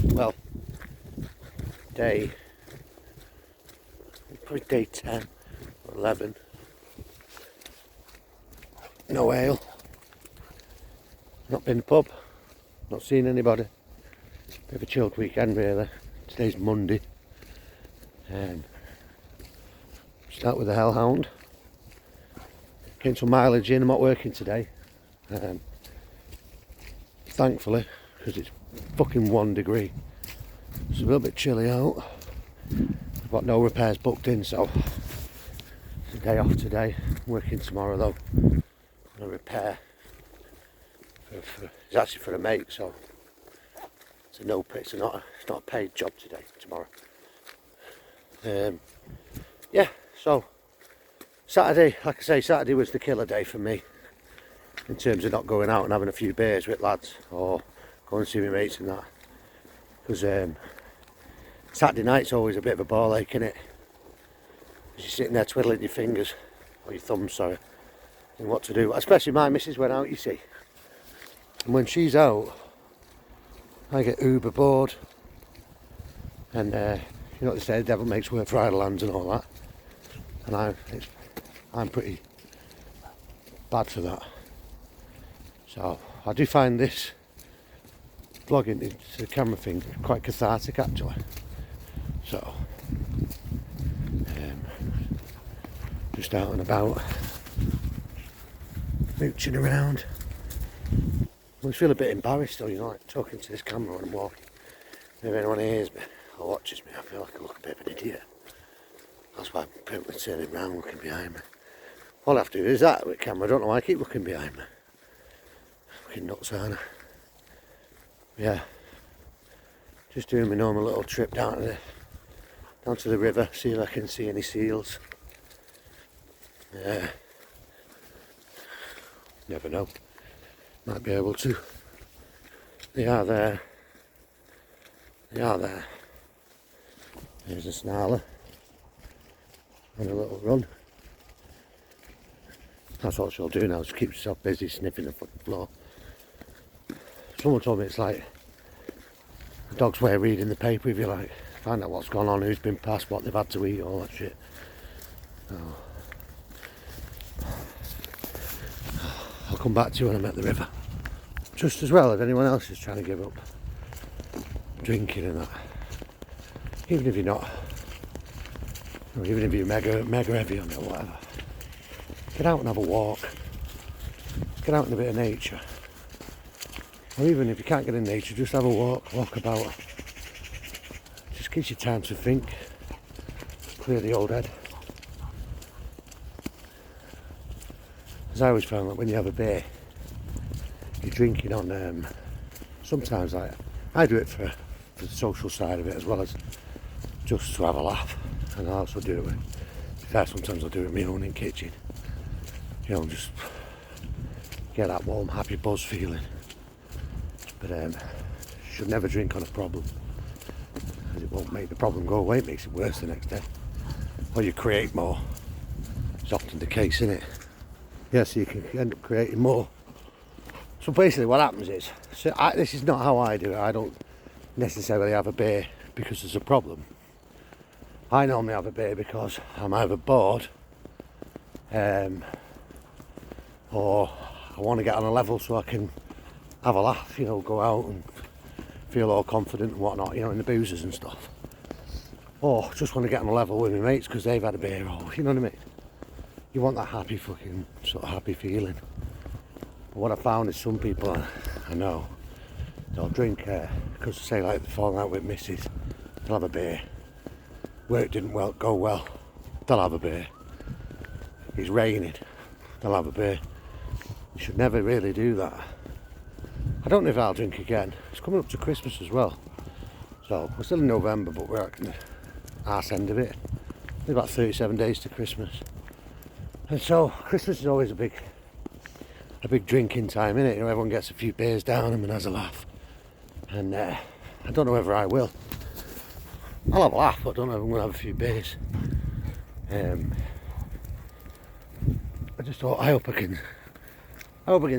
well, probably day 10 or 11. No ale. Not been to the pub. Not seen anybody. Bit of a chilled weekend really. Today's Monday. Start with the Hellhound. Getting some mileage in. I'm not working today. Thankfully, because it's fucking 1 degree. It's a little bit chilly out. I've got no repairs booked in, so it's a day off today. I'm working tomorrow though. On a repair. It's actually for a mate, so it's a no pay. It's not a paid job today. Tomorrow. Yeah. So Saturday, like I say, Saturday was the killer day for me in terms of not going out and having a few beers with lads or going to see my mates and that. Because Saturday night's always a bit of a ball ache, innit? Because you're sitting there twiddling your fingers, or your thumbs, sorry, and what to do. Especially my missus went out, you see. And when she's out, I get uber bored. And you know what they say, the devil makes work for idle hands and all that. And I'm pretty bad for that. So I do find this vlogging into the camera thing quite cathartic actually. So just out and about, mooching around. I feel a bit embarrassed though, you know, like talking to this camera when I'm walking. If anyone hears me or watches me, I feel like I look a bit of an idiot. That's why I'm permanently turning around looking behind me. All I have to do is that with camera. I don't know why I keep looking behind me. Fucking nuts, aren't I? Yeah. Just doing my normal little trip down to the river, see if I can see any seals. Yeah. Never know. Might be able to. They are there. They are there. There's a snarler. And a little run. That's what she'll do now, just keep herself busy sniffing the fucking floor. Someone told me it's like a dog's way of reading the paper, if you like. Find out what's gone on, who's been past, what they've had to eat, all that shit. Oh. I'll come back to you when I'm at the river. Just as well if anyone else is trying to give up drinking and that. Even if you're not, or even if you're mega heavy on it or whatever. Get out and have a walk. Get out in a bit of nature. Or even if you can't get in nature, just have a walk about. Just gives you time to think. Clear the old head. As I always found that when you have a beer, you're drinking on, sometimes like, I do it for the social side of it as well as just to have a laugh. And I also do it with, sometimes I'll do it in my own kitchen. You know, just get that warm, happy buzz feeling. But should never drink on a problem, because it won't make the problem go away. It makes it worse the next day, or you create more. It's often the case, isn't it? Yeah, so you can end up creating more. So basically, what happens is, this is not how I do it. I don't necessarily have a beer because there's a problem. I normally have a beer because I'm either bored, or I want to get on a level so I can have a laugh, you know, go out and feel all confident and whatnot, you know, in the boozers and stuff. Or just want to get on a level with my mates because they've had a beer, or, you know what I mean? You want that happy fucking, sort of happy feeling. But what I found is some people I know, they'll drink, because say like they're falling out with missus, they'll have a beer. Work didn't go well, they'll have a beer. It's raining, they'll have a beer. You should never really do that. I don't know if I'll drink again. It's coming up to Christmas as well. So we're still in November, but we're at the arse end of it. There's about 37 days to Christmas. And so Christmas is always a big drinking time, innit? You know, everyone gets a few beers down them and has a laugh. And I don't know whether I will. I'll have a laugh, but I don't know if I'm going to have a few beers. I just thought, I hope I can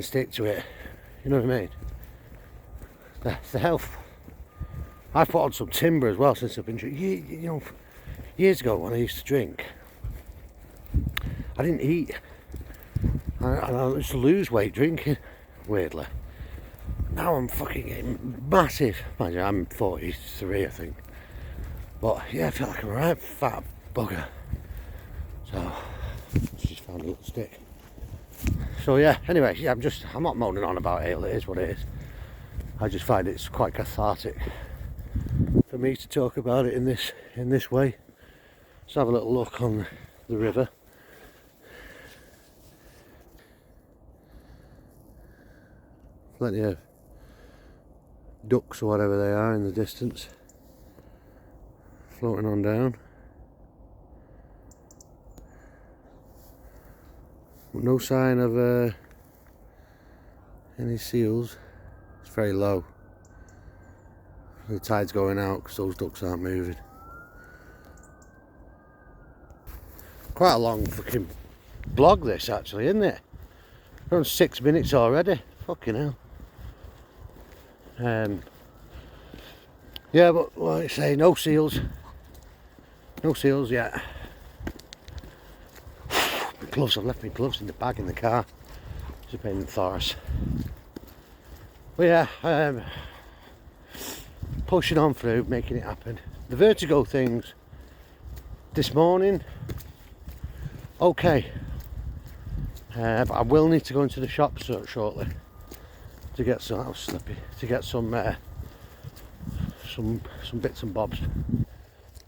stick to it. You know what I mean? It's the health. I've put on some timber as well since I've been drinking. You know, years ago when I used to drink, I didn't eat. I used to lose weight drinking, weirdly. Now I'm fucking getting massive. Mind you, I'm 43, I think. But yeah, I feel like I'm a right fat bugger. So, just found a little stick. So yeah, anyway, yeah, I'm not moaning on about ale, it is what it is. I just find it's quite cathartic for me to talk about it in this way. Let's have a little look on the river. Plenty of ducks or whatever they are in the distance, floating on down. No sign of any seals. It's very low. The tide's going out because those ducks aren't moving. Quite a long fucking vlog this actually, isn't it? We're on 6 minutes already. Fucking hell. Yeah, but like I say, no seals. No seals yet. My gloves, I've left my gloves in the bag in the car. It's a pain in the Thoris. But yeah, pushing on through, making it happen. The vertigo things this morning, okay. But I will need to go into the shop shortly to get some. That was slippy. To get some bits and bobs.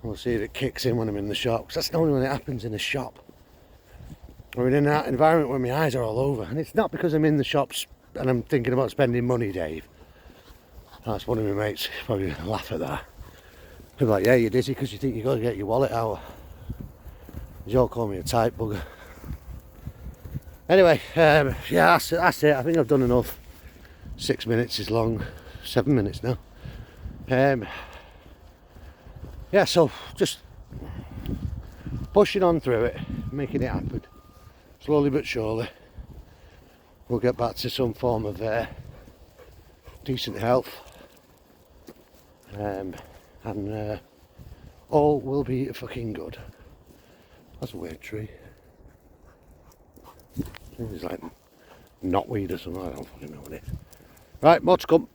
We'll see if it kicks in when I'm in the shop, because that's the only when it happens in the shop. We're in that environment where my eyes are all over, and it's not because I'm in the shops and I'm thinking about spending money, Dave. That's one of my mates probably gonna laugh at that. He'll be like, yeah, you're dizzy because you think you've got to get your wallet out. You all call me a tight bugger. Anyway, yeah, that's it. I think I've done enough. 6 minutes is long. 7 minutes now. Yeah, so just pushing on through it, making it happen. Slowly but surely, we'll get back to some form of decent health. And all will be fucking good. That's a weird tree. It's like knotweed or something, I don't fucking know what it is. Right, more to come.